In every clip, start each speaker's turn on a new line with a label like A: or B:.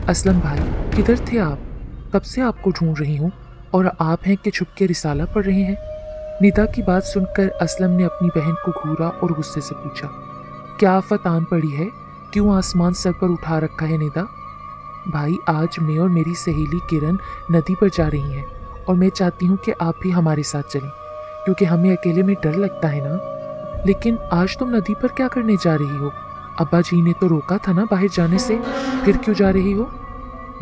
A: असलम भाई, किधर थे आप? कब से आपको ढूंढ रही हूँ। और आप हैं कि छुप के रिसाला पढ़ रहे हैं? निदा की बात सुनकर असलम ने अपनी बहन को घूरा और गुस्से से पूछा, क्या आफत आन पड़ी है? क्यों आसमान सर पर उठा रखा है निदा? भाई, आज मैं और मेरी सहेली किरण नदी पर जा रही हैं और मैं चाहती हूँ कि आप भी हमारे साथ चलें, क्योंकि हमें अकेले में डर लगता है ना। लेकिन आज तुम नदी पर क्या करने जा रही हो? अब्बा जी ने तो रोका था ना बाहर जाने से, फिर क्यों जा रही हो?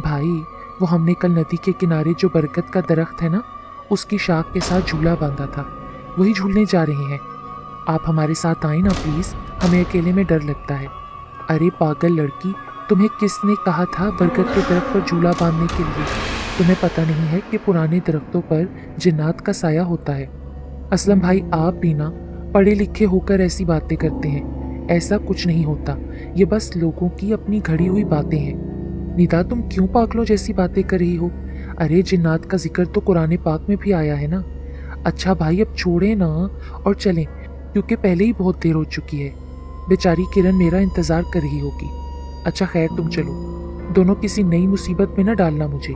A: भाई, वो हमने कल नदी के किनारे जो बरगद का दरख्त है ना, उसकी शाख के साथ झूला बांधा था, वही झूलने जा रहे हैं। आप हमारे साथ आए ना प्लीज, हमें अकेले में डर लगता है। अरे पागल लड़की, तुम्हें किसने कहा था बरगद के दरख्त पर झूला बांधने के लिए? तुम्हें पता नहीं है कि पुराने दरख्तों पर जिन्नात का साया होता है। असलम भाई, आप भी ना पढ़े लिखे होकर ऐसी बातें करते हैं। ऐसा कुछ नहीं होता, ये बस लोगों की अपनी घड़ी हुई बातें हैं। निदा, तुम क्यों पागलों जैसी बातें कर रही हो? अरे जिन्नात का जिक्र तो कुरान पाक में भी आया है ना। अच्छा भाई, अब छोड़े ना और चलें, क्योंकि पहले ही बहुत देर हो चुकी है। बेचारी किरण मेरा इंतजार कर रही होगी। अच्छा खैर, तुम चलो, दोनों किसी नई मुसीबत में न डालना मुझे,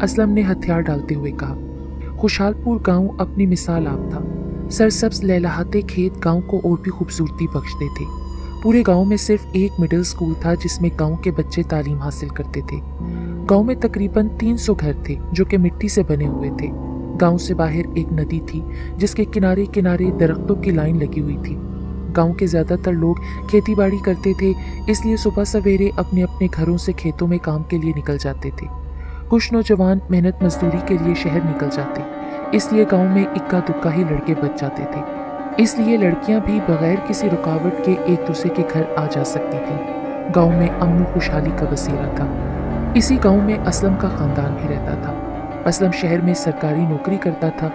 A: असलम ने हथियार डालते हुए कहा। खुशहालपुर गांव अपनी मिसाल आप था। सरसब्ज लहलहाते खेत गांव को और भी खूबसूरती बख्शते थे। पूरे गांव में सिर्फ एक मिडिल स्कूल था जिसमें गांव के बच्चे तालीम हासिल करते थे। गांव में तकरीबन 300 घर थे जो कि मिट्टी से बने हुए थे। गांव से बाहर एक नदी थी जिसके किनारे किनारे दरख्तों की लाइन लगी हुई थी। गांव के ज्यादातर लोग खेती बाड़ी करते थे, इसलिए सुबह सवेरे अपने अपने घरों से खेतों में काम के लिए निकल जाते थे। कुछ नौजवान मेहनत मजदूरी के लिए शहर निकल जाते, इसलिए गांव में इक्का दुक्का ही लड़के बच जाते थे। इसलिए लड़कियां भी बगैर किसी रुकावट के एक दूसरे के घर आ जा सकती थी। गांव में अमन खुशहाली का बसेरा था। इसी गांव में असलम का खानदान भी रहता था। असलम शहर में सरकारी नौकरी करता था।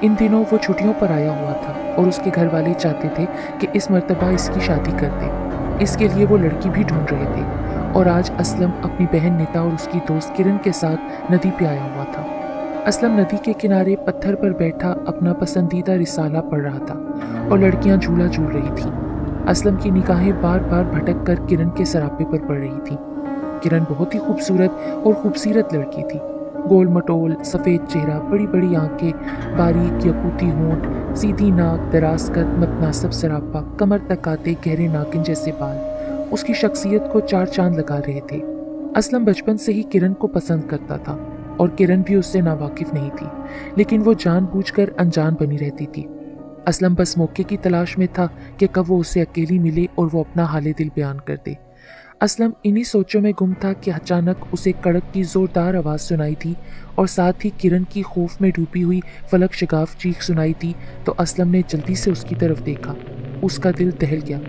A: इन दिनों वो छुट्टियों पर आया हुआ था और उसके घर वाले चाहते थे कि इस मर्तबा इसकी शादी कर दें। इसके लिए वो लड़की भी ढूंढ रहे थे और आज असलम अपनी बहन निता और उसकी दोस्त किरण के साथ नदी पे आया हुआ था। असलम नदी के किनारे पत्थर पर बैठा अपना पसंदीदा रिसाला पढ़ रहा था और लड़कियां झूला झूल रही थीं। असलम की निगाहें बार बार भटक कर किरण के सरापे पर पड़ रही थीं। किरण बहुत ही खूबसूरत और खूबसीरत लड़की थी। गोल मटोल सफ़ेद चेहरा, बड़ी बड़ी आंखें, बारीक यकूती होंठ, सीधी नाक, दराज कद, मतनासब सरापा, कमर तक आते गहरे नागिन जैसे बाल उसकी शख्सियत को चार चांद लगा रहे थे। असलम बचपन से ही किरण को पसंद करता था और किरण भी उससे नावाकिफ नहीं थी, लेकिन वो जानबूझकर अनजान बनी रहती थी। असलम बस मौके की तलाश में था कि कब वो उसे अकेली मिले और वो अपना हाले दिल बयान कर दे। असलम इन्हीं सोचों में गुम था कि अचानक उसे कड़क की जोरदार आवाज़ सुनाई थी और साथ ही किरण की खौफ में डूबी हुई फलक शगाफ चीख सुनाई थी। तो असलम ने जल्दी से उसकी तरफ देखा। उसका दिल दहल गया।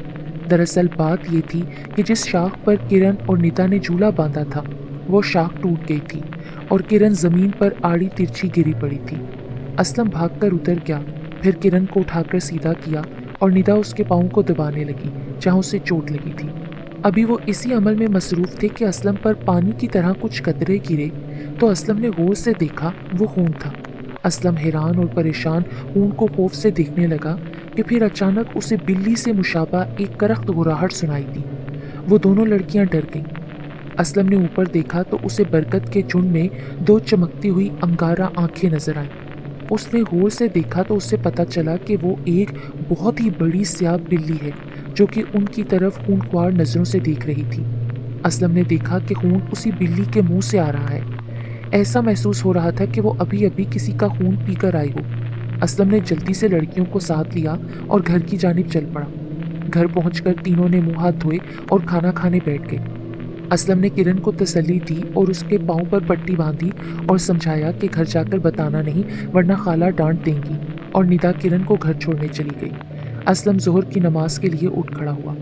A: दरअसल बात ये थी कि जिस शाख पर किरण और निता ने झूला बांधा था, वो शाख टूट गई थी और किरण जमीन पर आड़ी तिरछी गिरी पड़ी थी। असलम भागकर उतर गया, फिर किरण को उठाकर सीधा किया और निदा उसके पाँव को दबाने लगी जहाँ उसे चोट लगी थी। अभी वो इसी अमल में मसरूफ थे कि असलम पर पानी की तरह कुछ कतरे गिरे तो असलम ने गौर से देखा, वो खून था। असलम हैरान और परेशान खून को खौफ से देखने लगा कि फिर अचानक उसे बिल्ली से मुशाबा एक करख्त गुर्राहट सुनाई दी। वो दोनों लड़कियां डर गईं। असलम ने ऊपर देखा तो उसे बरगद के झुंड में दो चमकती हुई अंगारा आंखें नजर आईं। उसने गौर से देखा तो उसे पता चला कि वो एक बहुत ही बड़ी स्याह बिल्ली है जो कि उनकी तरफ खूनख्वार नजरों से देख रही थी। असलम ने देखा कि खून उसी बिल्ली के मुंह से आ रहा है। ऐसा महसूस हो रहा था कि वो अभी अभी किसी का खून पीकर आई हो। असलम ने जल्दी से लड़कियों को साथ लिया और घर की जानिब चल पड़ा। घर पहुंचकर तीनों ने मुंह हाथ धोए और खाना खाने बैठ गए। असलम ने किरण को तसल्ली दी और उसके पाँव पर पट्टी बांधी और समझाया कि घर जाकर बताना नहीं, वरना खाला डांट देंगी, और निदा किरण को घर छोड़ने चली गई। असलम जोहर की नमाज के लिए उठ खड़ा हुआ।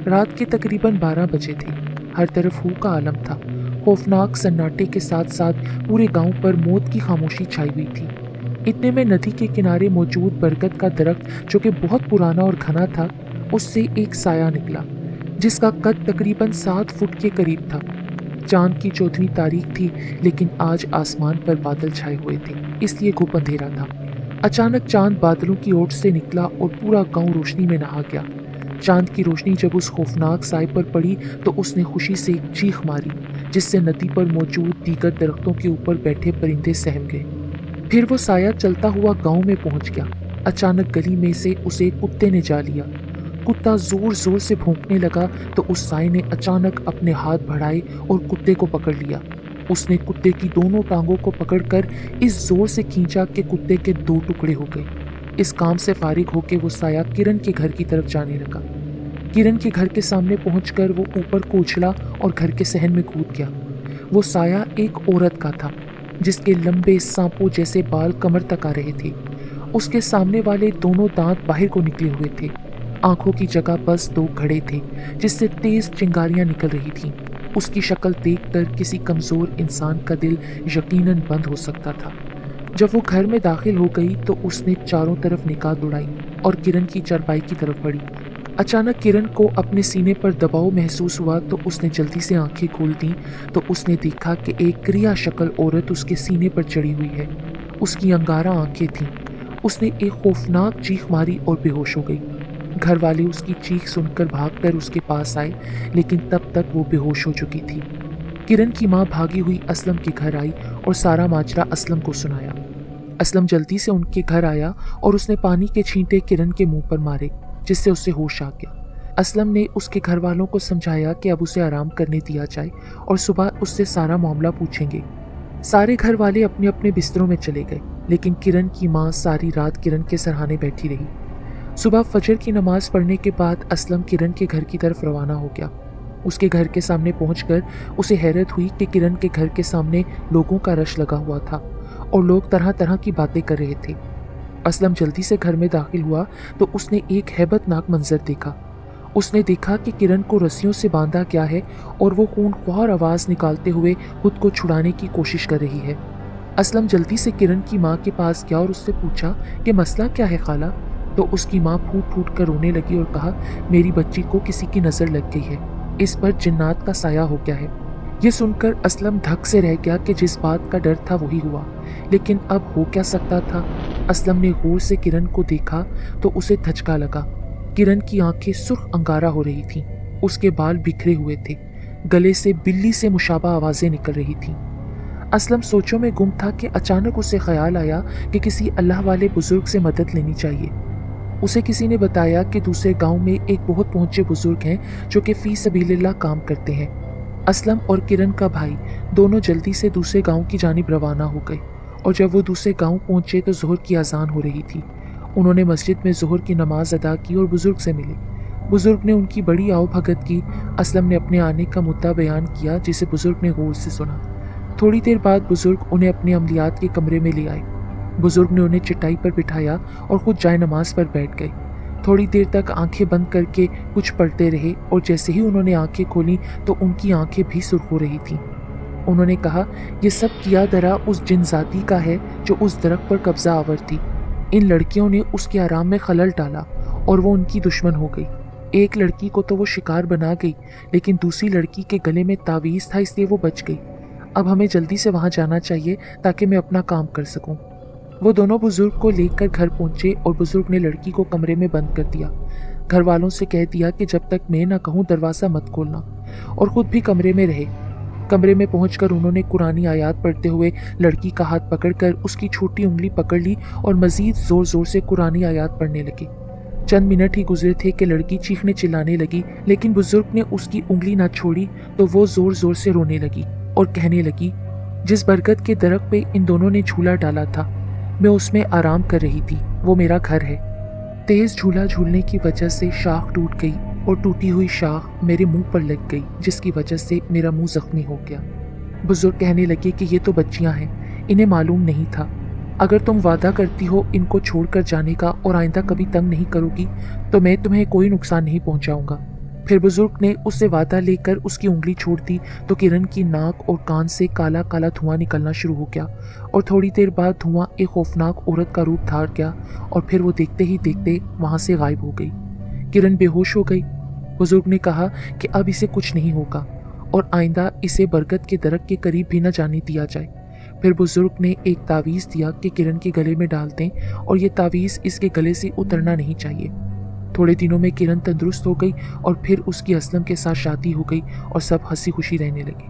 A: रात के तकरीबन 12 बजे थे। हर तरफ हू का आलम था। खौफनाक सन्नाटे के साथ साथ पूरे गांव पर मौत की खामोशी छाई हुई थी। इतने में नदी के किनारे मौजूद बरगद का दरख्त, जो कि बहुत पुराना और घना था, उससे एक साया निकला जिसका कद तकरीबन 7 फुट के करीब था। चांद की 14वीं तारीख थी, लेकिन आज आसमान पर बादल छाए हुए थे, इसलिए घुप अंधेरा था। अचानक चांद बादलों की ओट से निकला और पूरा गांव रोशनी में नहा गया। चांद की रोशनी जब उस खौफनाक साए पर पड़ी तो उसने खुशी से एक चीख मारी, जिससे नदी पर मौजूद दीगर दरख्तों के ऊपर बैठे परिंदे सहम गए। फिर वो साया चलता हुआ गांव में पहुंच गया। अचानक गली में से उसे कुत्ते ने जा लिया। कुत्ता जोर जोर से भौंकने लगा तो उस साए ने अचानक अपने हाथ बढ़ाए और कुत्ते को पकड़ लिया। उसने कुत्ते की दोनों टांगों को पकड़कर इस जोर से खींचा कि कुत्ते के 2 टुकड़े हो गए। इस काम से फारिग होकर वो साया किरण के घर की तरफ जाने लगा। किरण के घर के सामने पहुंचकर वो ऊपर को उछला और घर के सहन में कूद गया। वो साया एक औरत का था जिसके लंबे सांपों जैसे बाल कमर तक आ रहे थे। उसके सामने वाले दोनों दांत बाहर को निकले हुए थे। आंखों की जगह बस 2 घड़े थे जिससे तेज चिंगारियां निकल रही थीं। उसकी शक्ल देखकर किसी कमजोर इंसान का दिल यकीनन बंद हो सकता था। जब वो घर में दाखिल हो गई तो उसने चारों तरफ निगाह दौड़ाई और किरण की चारपाई की तरफ बढ़ी। अचानक किरण को अपने सीने पर दबाव महसूस हुआ तो उसने जल्दी से आंखें खोल दी तो उसने देखा कि एक क्रिया शक्ल औरत उसके सीने पर चढ़ी हुई है। उसकी अंगारा आंखें थीं। उसने एक खौफनाक चीख मारी और बेहोश हो गई। घर वाले उसकी चीख सुनकर भागकर उसके पास आए, लेकिन तब तक वो बेहोश हो चुकी थी। किरण की माँ भागी हुई असलम के घर आई और सारा माजरा असलम को सुनाया। असलम जल्दी से उनके घर आया और उसने पानी के छींटे किरण के मुंह पर मारे, जिससे उसे होश आ गया। असलम ने उसके घर वालों को समझाया कि अब उसे आराम करने दिया जाए और सुबह उससे सारा मामला पूछेंगे। सारे घर वाले अपने अपने बिस्तरों में चले गए, लेकिन किरण की माँ सारी रात किरण के सरहाने बैठी रही। सुबह फजर की नमाज पढ़ने के बाद असलम किरण के घर की तरफ रवाना हो गया। उसके घर के सामने पहुंचकर उसे हैरत हुई कि किरण के घर के सामने लोगों का रश लगा हुआ था और लोग तरह तरह की बातें कर रहे थे। असलम जल्दी से घर में दाखिल हुआ तो उसने एक हैबतनाक मंजर देखा। उसने देखा कि किरण को रस्सियों से बांधा गया है और वो खूनख्वार आवाज़ निकालते हुए खुद को छुड़ाने की कोशिश कर रही है। असलम जल्दी से किरण की माँ के पास गया और उससे पूछा कि मसला क्या है खाला। तो उसकी माँ फूट फूट कर रोने लगी और कहा, मेरी बच्ची को किसी की नज़र लग गई है, इस पर जिन्नात का साया हो गया है। ये सुनकर असलम धक से रह गया कि जिस बात का डर था वही हुआ, लेकिन अब हो क्या सकता था। असलम ने गौर से किरण को देखा तो उसे धचका लगा। किरण की आंखें सुर्ख अंगारा हो रही थीं, उसके बाल बिखरे हुए थे, गले से बिल्ली से मुशाबा आवाज़ें निकल रही थीं। असलम सोचों में गुम था कि अचानक उसे ख्याल आया कि किसी अल्लाह वाले बुजुर्ग से मदद लेनी चाहिए। उसे किसी ने बताया कि दूसरे गांव में एक बहुत पहुंचे बुजुर्ग हैं जो कि फी सबीलिल्लाह काम करते हैं। असलम और किरण का भाई दोनों जल्दी से दूसरे गांव की जानिब रवाना हो गए और जब वो दूसरे गांव पहुंचे तो ज़ोहर की अजान हो रही थी। उन्होंने मस्जिद में ज़ोहर की नमाज अदा की और बुजुर्ग से मिले। बुजुर्ग ने उनकी बड़ी आओ भगत की। असलम ने अपने आने का मुद्दा बयान किया, जिसे बुजुर्ग ने गौर से सुना। थोड़ी देर बाद बुजुर्ग उन्हें अपने अमलियात के कमरे में ले आए। बुजुर्ग ने उन्हें चटाई पर बिठाया और खुद जाए नमाज पर बैठ गए। थोड़ी देर तक आंखें बंद करके कुछ पढ़ते रहे और जैसे ही उन्होंने आंखें खोली तो उनकी आंखें भी सुर्ख हो रही थीं। उन्होंने कहा, ये सब किया दरा उस जिन जाति का है जो उस दरख्त पर कब्जा आवर थी। इन लड़कियों ने उसके आराम में खलल डाला और वो उनकी दुश्मन हो गई। एक लड़की को तो वो शिकार बना गई, लेकिन दूसरी लड़की के गले में तावीज़ था, इसलिए वो बच गई। अब हमें जल्दी से वहाँ जाना चाहिए ताकि मैं अपना काम कर सकूँ। वो दोनों बुजुर्ग को लेकर घर पहुंचे और बुजुर्ग ने लड़की को कमरे में बंद कर दिया। घर वालों से कह दिया कि जब तक मैं ना कहूँ दरवाज़ा मत खोलना, और खुद भी कमरे में रहे। कमरे में पहुंचकर उन्होंने कुरानी आयात पढ़ते हुए लड़की का हाथ पकड़कर उसकी छोटी उंगली पकड़ ली और मजीद जोर जोर से कुरानी आयात पढ़ने लगे। चंद मिनट ही गुजरे थे कि लड़की चीखने चिल्लाने लगी, लेकिन बुजुर्ग ने उसकी उंगली ना छोड़ी तो वो जोर जोर से रोने लगी और कहने लगी, जिस बरगद के दरख्त पे इन दोनों ने झूला डाला था, मैं उसमें आराम कर रही थी, वो मेरा घर है। तेज झूला झूलने की वजह से शाख टूट गई और टूटी हुई शाख मेरे मुंह पर लग गई, जिसकी वजह से मेरा मुंह जख्मी हो गया। बुजुर्ग कहने लगे कि ये तो बच्चियां हैं, इन्हें मालूम नहीं था। अगर तुम वादा करती हो इनको छोड़कर जाने का और आइंदा कभी तंग नहीं करोगी तो मैं तुम्हें कोई नुकसान नहीं पहुंचाऊंगा। फिर बुजुर्ग ने उससे वादा लेकर उसकी उंगली छोड़ दी तो किरण की नाक और कान से काला काला धुआं निकलना शुरू हो गया और थोड़ी देर बाद धुआं एक खौफनाक औरत का रूप धार गया और फिर वो देखते ही देखते वहां से गायब हो गई। किरण बेहोश हो गई। बुजुर्ग ने कहा कि अब इसे कुछ नहीं होगा और आइंदा इसे बरगद के दरख्त के करीब भी न जाने दिया जाए। फिर बुजुर्ग ने एक तावीज़ दिया कि किरण के गले में डाल दें और ये तावीज़ इसके गले से उतरना नहीं चाहिए। थोड़े दिनों में किरण तंदुरुस्त हो गई और फिर उसकी असलम के साथ शादी हो गई और सब हंसी खुशी रहने लगे।